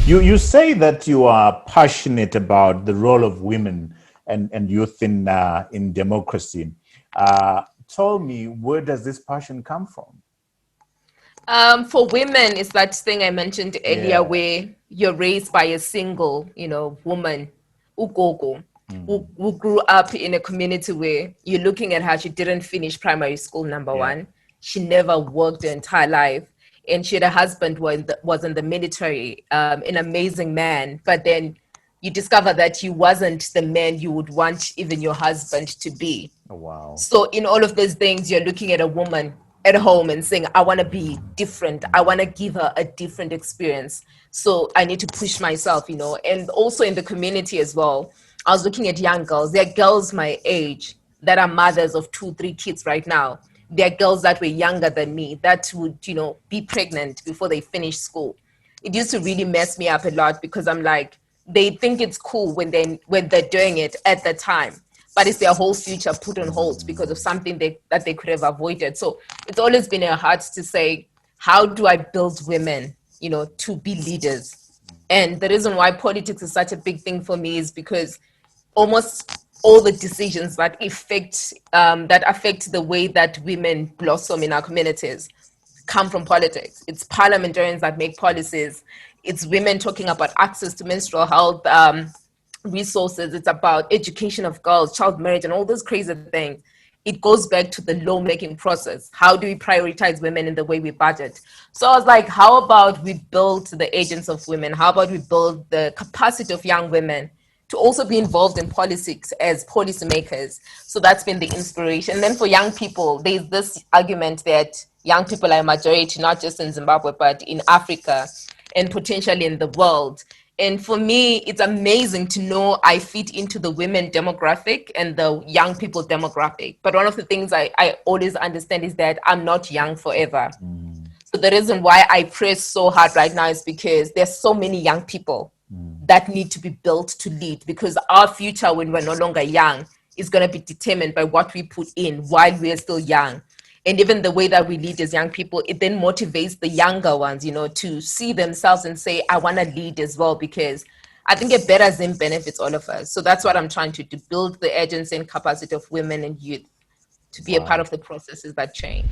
You say that you are passionate about the role of women and youth in democracy. Tell me, where does this passion come from? For women, it's that thing I mentioned earlier Yeah. where you're raised by a single, woman, ugogo, who grew up in a community where you're looking at her, she didn't finish primary school, number Yeah. one. She never worked her entire life. And she had a husband who was in the military, an amazing man. But then you discover that he wasn't the man you would want even your husband to be. Oh, wow. So in all of those things, you're looking at a woman at home and saying, I want to be different. I want to give her a different experience. So I need to push myself. And also in the community as well. I was looking at young girls. There are girls my age that are mothers of 2, 3 kids right now. There are girls that were younger than me that would be pregnant before they finish school. It used to really mess me up a lot because I'm like, they think it's cool when they're doing it at the time, but it's their whole future put on hold because of something that they could have avoided. So it's always been a heart to say, how do I build women to be leaders? And the reason why politics is such a big thing for me is because almost all the decisions that affect the way that women blossom in our communities come from politics. It's parliamentarians that make policies. It's women talking about access to menstrual health resources. It's about education of girls, child marriage, and all those crazy things. It goes back to the lawmaking process. How do we prioritize women in the way we budget? So I was like, how about we build the agents of women? How about we build the capacity of young women to also be involved in politics as policymakers? So that's been the inspiration. And then for young people, there's this argument that young people are a majority, not just in Zimbabwe, but in Africa and potentially in the world. And for me, it's amazing to know I fit into the women demographic and the young people demographic. But one of the things I always understand is that I'm not young forever. So the reason why I press so hard right now is because there's so many young people that need to be built to lead, because our future when we're no longer young is going to be determined by what we put in while we're still young. And even the way that we lead as young people, it then motivates the younger ones to see themselves and say, I want to lead as well, because I think a better Zim benefits all of us. So that's what I'm trying to do, build the agency and capacity of women and youth to be a part Wow. of the processes that change.